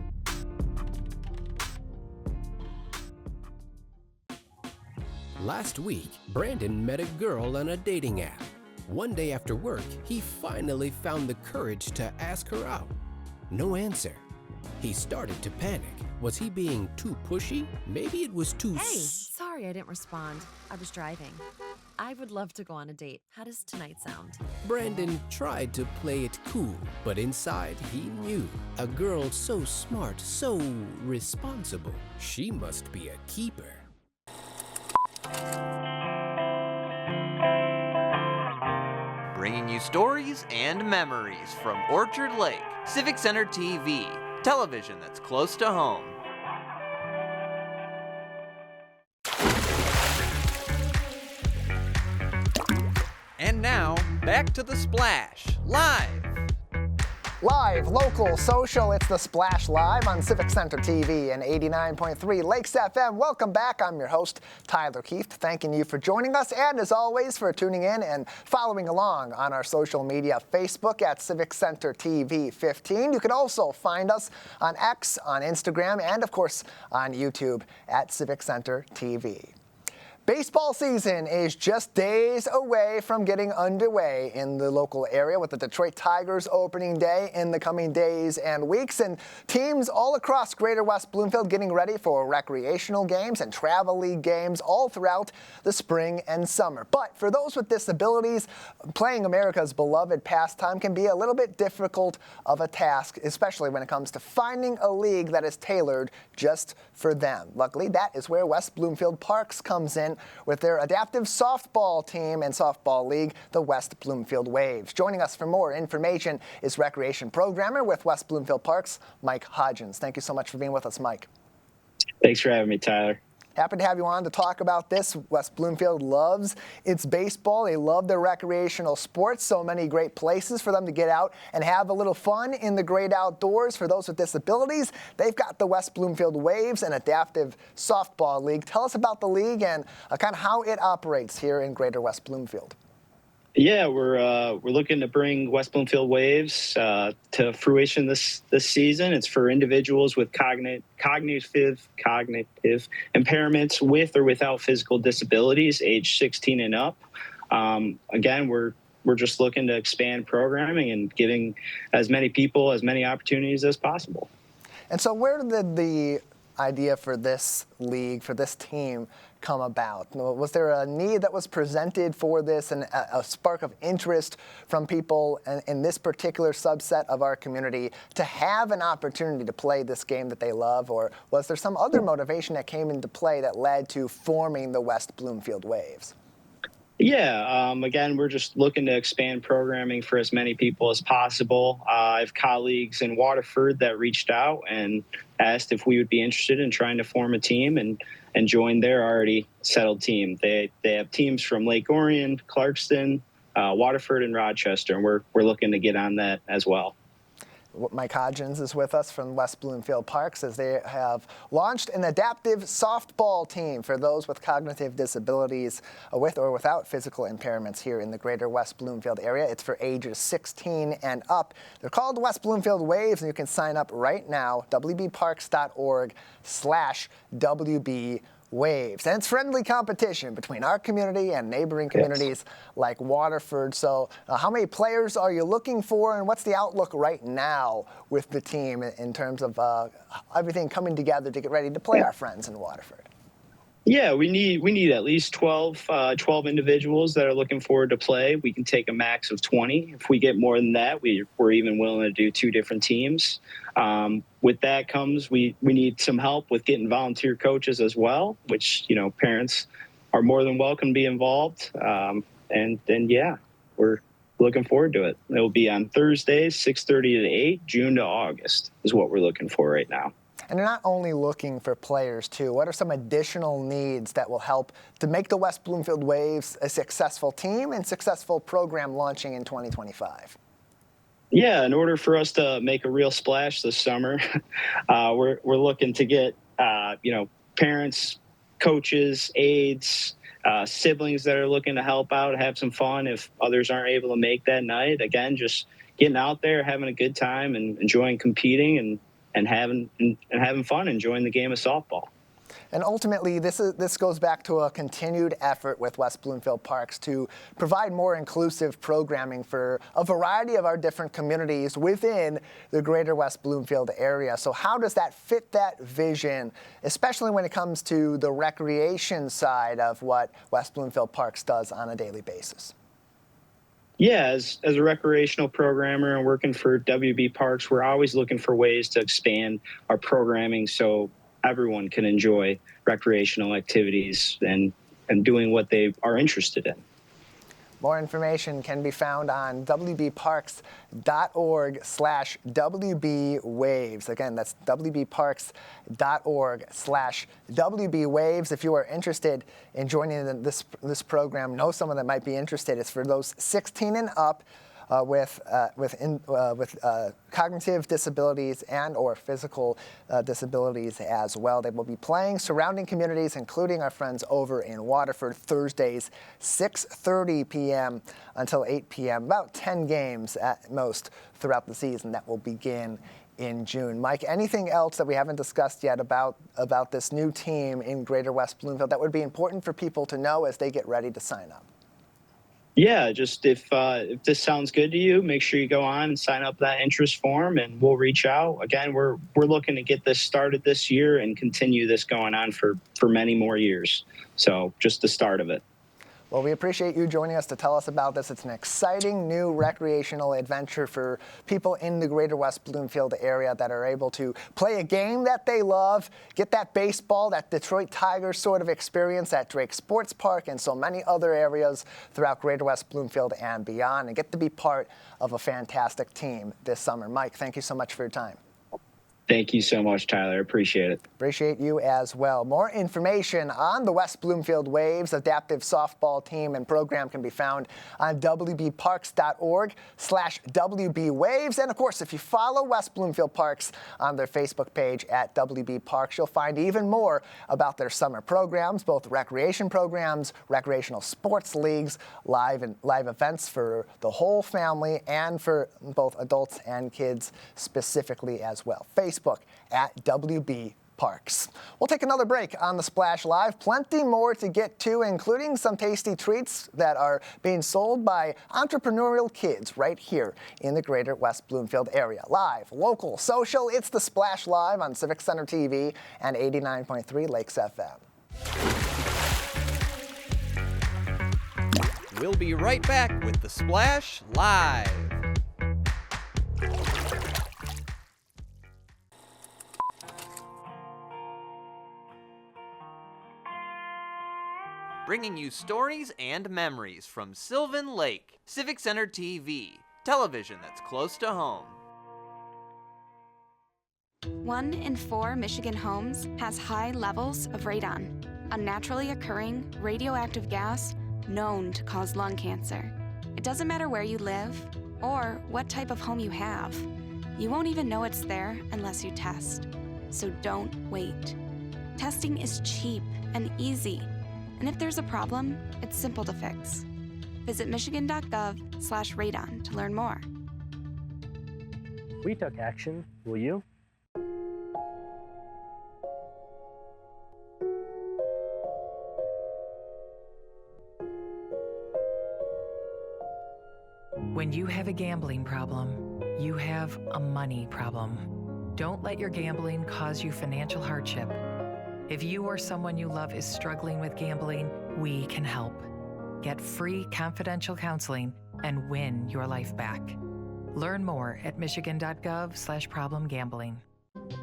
Last week, Brandon met a girl on a dating app. One day after work, he finally found the courage to ask her out. No answer. He started to panic. Was he being too pushy? Maybe it was too Hey, sorry I didn't respond. I was driving. I would love to go on a date. How does tonight sound? Brandon tried to play it cool, but inside he knew. A girl so smart, so responsible. She must be a keeper. Bringing you stories and memories from Orchard Lake. Civic Center TV. television that's close to home. And now, back to The Splash, live. Live, local, social, it's The Splash Live on Civic Center TV and 89.3 Lakes FM. Welcome back. I'm your host, Tyler Keefe, thanking you for joining us and, as always, for tuning in and following along on our social media, Facebook at Civic Center TV 15. You can also find us on X, on Instagram, and, of course, on YouTube at Civic Center TV. Baseball season is just days away from getting underway in the local area with the Detroit Tigers opening day in the coming days and weeks, and teams all across Greater West Bloomfield getting ready for recreational games and travel league games all throughout the spring and summer. But for those with disabilities, playing America's beloved pastime can be a little bit difficult of a task, especially when it comes to finding a league that is tailored just for them. Luckily, that is where West Bloomfield Parks comes in with their adaptive softball team and softball league, the West Bloomfield Waves. Joining us for more information is recreation programmer with West Bloomfield Parks, Mike Hodgins. Thank you so much for being with us, Mike. Thanks for having me, Tyler. Happy to have you on to talk about this. West Bloomfield loves its baseball. They love their recreational sports. So many great places for them to get out and have a little fun in the great outdoors. For those with disabilities, they've got the West Bloomfield Waves, an adaptive softball league. Tell us about the league and kind of how it operates here in Greater West Bloomfield. Yeah, we're looking to bring West Bloomfield Waves to fruition this season. It's for individuals with cognitive impairments with or without physical disabilities, age 16 and up. Again, we're just looking to expand programming and giving as many people as many opportunities as possible. And so where did the idea for this league, for this team, come about? Was there a need that was presented for this and a spark of interest from people in this particular subset of our community to have an opportunity to play this game that they love? Or was there some other motivation that came into play that led to forming the West Bloomfield Waves? Yeah, again, we're just looking to expand programming for as many people as possible. I have colleagues in Waterford that reached out and asked if we would be interested in trying to form a team and join their already settled team. They have teams from Lake Orion, Clarkston, Waterford, and Rochester, and we're looking to get on that as well. Mike Hodgins is with us from West Bloomfield Parks as they have launched an adaptive softball team for those with cognitive disabilities with or without physical impairments here in the greater West Bloomfield area. It's for ages 16 and up. They're called West Bloomfield Waves, and you can sign up right now, wbparks.org/WB Waves. And it's friendly competition between our community and neighboring communities like Waterford. So how many players are you looking for, and what's the outlook right now with the team in terms of everything coming together to get ready to play our friends in Waterford? Yeah, we need at least 12 individuals that are looking forward to play. We can take a max of 20. If we get more than that, we're even willing to do 2 different teams. With that comes we need some help with getting volunteer coaches as well, which parents are more than welcome to be involved. And yeah, we're looking forward to it. It will be on Thursdays, 6:30 to 8, June to August is what we're looking for right now. And you're not only looking for players, too. What are some additional needs that will help to make the West Bloomfield Waves a successful team and successful program launching in 2025? Yeah, in order for us to make a real splash this summer, we're looking to get parents, coaches, aides, siblings that are looking to help out, have some fun if others aren't able to make that night. Again, just getting out there, having a good time, and enjoying competing and having fun, enjoying the game of softball. And ultimately, this goes back to a continued effort with West Bloomfield Parks to provide more inclusive programming for a variety of our different communities within the greater West Bloomfield area. So how does that fit that vision, especially when it comes to the recreation side of what West Bloomfield Parks does on a daily basis? Yeah, as a recreational programmer and working for WB Parks, we're always looking for ways to expand our programming so everyone can enjoy recreational activities and doing what they are interested in. More information can be found on wbparks.org/WBWaves. Again, that's wbparks.org/WBWaves. If you are interested in joining this program, know someone that might be interested. It's for those 16 and up. With cognitive disabilities and or physical disabilities as well. They will be playing surrounding communities, including our friends over in Waterford, Thursdays, 6:30 p.m. until 8 p.m. About 10 games at most throughout the season that will begin in June. Mike, anything else that we haven't discussed yet about this new team in Greater West Bloomfield that would be important for people to know as they get ready to sign up? Yeah, just if this sounds good to you, make sure you go on and sign up that interest form, and we'll reach out. Again, we're looking to get this started this year and continue this going on for many more years. So just the start of it. Well, we appreciate you joining us to tell us about this. It's an exciting new recreational adventure for people in the Greater West Bloomfield area that are able to play a game that they love, get that baseball, that Detroit Tigers sort of experience at Drake Sports Park and so many other areas throughout Greater West Bloomfield and beyond, and get to be part of a fantastic team this summer. Mike, thank you so much for your time. Thank you so much, Tyler. Appreciate it. Appreciate you as well. More information on the West Bloomfield Waves adaptive softball team and program can be found on wbparks.org/WBWaves. And of course, if you follow West Bloomfield Parks on their Facebook page at WB Parks, you'll find even more about their summer programs, both recreation programs, recreational sports leagues, live events for the whole family and for both adults and kids specifically as well. Facebook at WB Parks. We'll take another break on the Splash Live. Plenty more to get to, including some tasty treats that are being sold by entrepreneurial kids right here in the Greater West Bloomfield area. Live, local, social, it's the Splash Live on Civic Center TV and 89.3 Lakes FM. We'll be right back with the Splash Live. Bringing you stories and memories from Sylvan Lake, Civic Center TV, television that's close to home. 1 in 4 Michigan homes has high levels of radon, a naturally occurring radioactive gas known to cause lung cancer. It doesn't matter where you live or what type of home you have. You won't even know it's there unless you test. So don't wait. Testing is cheap and easy. And if there's a problem, it's simple to fix. Visit michigan.gov/radon to learn more. We took action. Will you? When you have a gambling problem, you have a money problem. Don't let your gambling cause you financial hardship. If you or someone you love is struggling with gambling, we can help. Get free confidential counseling and win your life back. Learn more at michigan.gov/problemgambling.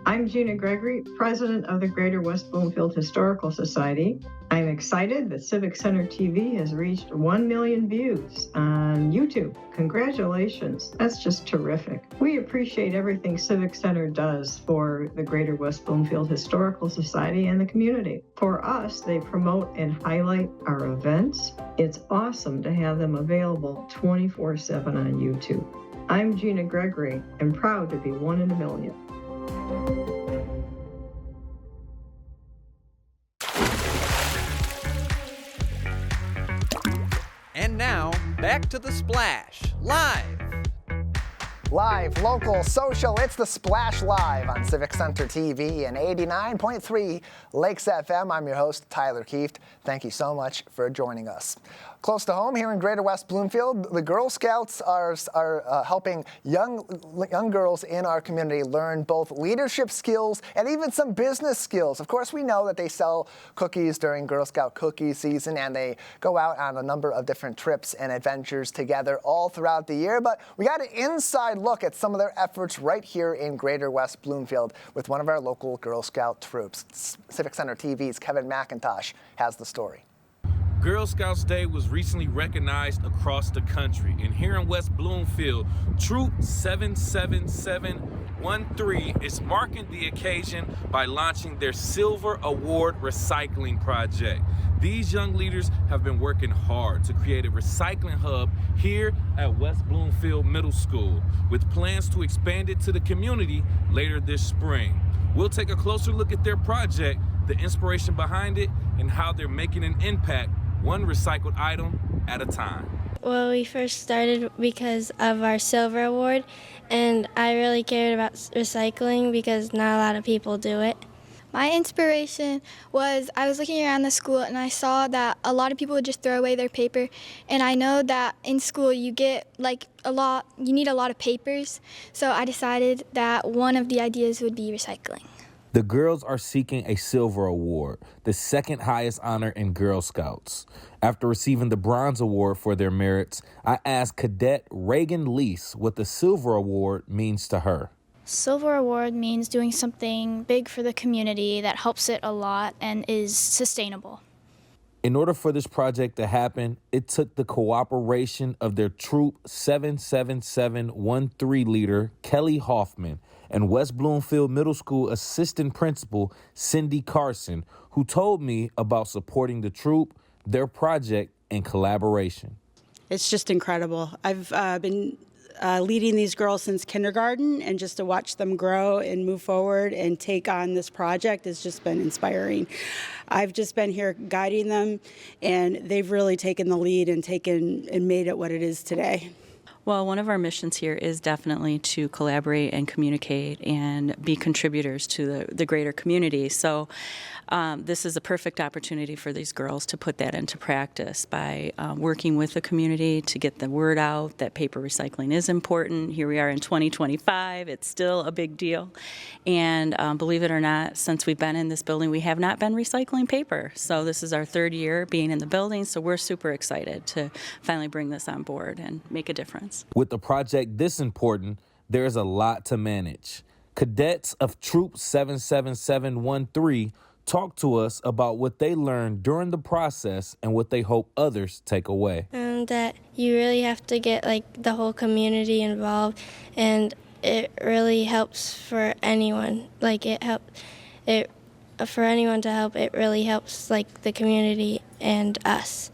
I'm Gina Gregory, president of the Greater West Bloomfield Historical Society. I'm excited that Civic Center TV has reached 1 million views on YouTube. Congratulations. That's just terrific. We appreciate everything Civic Center does for the Greater West Bloomfield Historical Society and the community. For us, they promote and highlight our events. It's awesome to have them available 24/7 on YouTube. I'm Gina Gregory and proud to be 1 in a million. And now, back to the Splash Live. Live, local, social, it's the Splash Live on Civic Center TV and 89.3 Lakes FM. I'm your host, Tyler Kieft. Thank you so much for joining us. Close to home here in Greater West Bloomfield, the Girl Scouts are helping young girls in our community learn both leadership skills and even some business skills. Of course, we know that they sell cookies during Girl Scout cookie season, and they go out on a number of different trips and adventures together all throughout the year. But we got an inside look at some of their efforts right here in Greater West Bloomfield with one of our local Girl Scout troops. Civic Center TV's Kevin McIntosh has the story. Girl Scouts Day was recently recognized across the country. And here in West Bloomfield, Troop 77713 is marking the occasion by launching their Silver Award Recycling Project. These young leaders have been working hard to create a recycling hub here at West Bloomfield Middle School, with plans to expand it to the community later this spring. We'll take a closer look at their project, the inspiration behind it, and how they're making an impact one recycled item at a time. Well, we first started because of our Silver Award, and I really cared about recycling because not a lot of people do it. My inspiration was I was looking around the school and I saw that a lot of people would just throw away their paper, and I know that in school you get you need a lot of papers, so I decided that one of the ideas would be recycling. The girls are seeking a Silver Award, the second highest honor in Girl Scouts. After receiving the Bronze Award for their merits, I asked Cadet Reagan Lease what the Silver Award means to her. Silver Award means doing something big for the community that helps it a lot and is sustainable. In order for this project to happen, it took the cooperation of their Troop 77713 leader, Kelly Hoffman, and West Bloomfield Middle School Assistant Principal, Cindy Carson, who told me about supporting the troop, their project, and collaboration. It's just incredible. I've been leading these girls since kindergarten, and just to watch them grow and move forward and take on this project has just been inspiring. I've just been here guiding them, and they've really taken the lead and made it what it is today. Well, one of our missions here is definitely to collaborate and communicate and be contributors to the greater community. So this is a perfect opportunity for these girls to put that into practice by working with the community to get the word out that paper recycling is important. Here we are in 2025. It's still a big deal. And believe it or not, since we've been in this building, we have not been recycling paper. So this is our third year being in the building, so we're super excited to finally bring this on board and make a difference. With a project this important, there's a lot to manage. Cadets of Troop 77713 talked to us about what they learned during the process and what they hope others take away. That you really have to get the whole community involved, and it really helps for anyone. For anyone to help, it really helps the community and us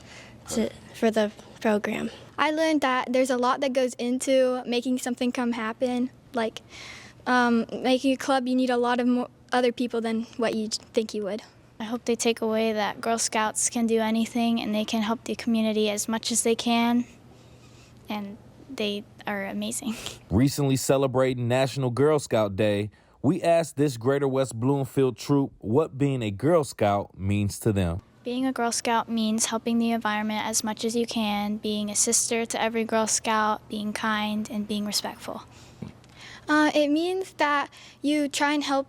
for the program. I learned that there's a lot that goes into making something happen. Making a club, you need a lot of more other people than what you think you would. I hope they take away that Girl Scouts can do anything and they can help the community as much as they can, and they are amazing. Recently celebrating National Girl Scout Day, we asked this Greater West Bloomfield troop what being a Girl Scout means to them. Being a Girl Scout means helping the environment as much as you can, being a sister to every Girl Scout, being kind, and being respectful. It means that you try and help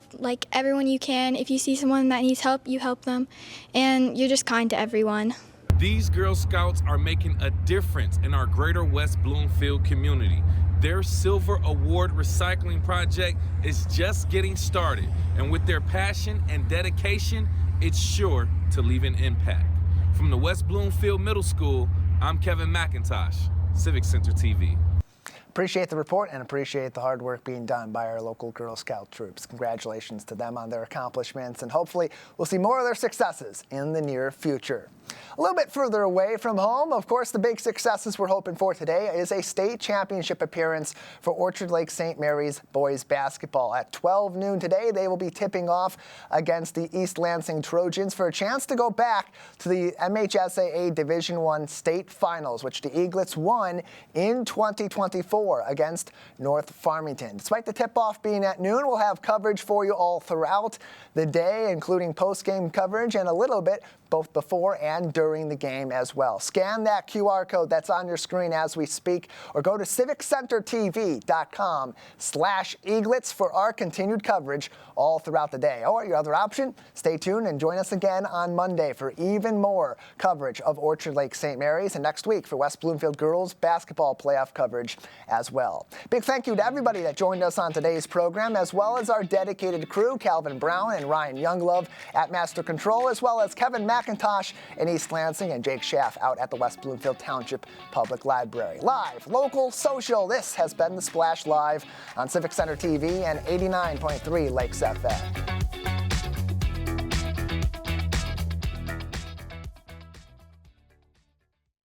everyone you can. If you see someone that needs help, you help them, and you're just kind to everyone. These Girl Scouts are making a difference in our Greater West Bloomfield community. Their Silver Award Recycling Project is just getting started, and with their passion and dedication, it's sure to leave an impact. From the West Bloomfield Middle School, I'm Kevin McIntosh, Civic Center TV. Appreciate the report and appreciate the hard work being done by our local Girl Scout troops. Congratulations to them on their accomplishments, and hopefully we'll see more of their successes in the near future. A little bit further away from home, of course, the big successes we're hoping for today is a state championship appearance for Orchard Lake St. Mary's boys basketball. At 12 noon today, they will be tipping off against the East Lansing Trojans for a chance to go back to the MHSAA Division I state finals, which the Eaglets won in 2024 against North Farmington. Despite the tip-off being at noon, we'll have coverage for you all throughout the day, including post-game coverage and a little bit both before and during the game as well. Scan that QR code that's on your screen as we speak, or go to civiccentertv.com/Eaglets for our continued coverage all throughout the day. Or your other option, stay tuned and join us again on Monday for even more coverage of Orchard Lake St. Mary's, and next week for West Bloomfield girls basketball playoff coverage as well. Big thank you to everybody that joined us on today's program, as well as our dedicated crew, Calvin Brown and Ryan Younglove at Master Control, as well as Kevin McIntosh and East Lansing and Jake Schaff out at the West Bloomfield Township Public Library. Live, local, social, this has been The Splash Live on Civic Center TV and 89.3 Lakes FM.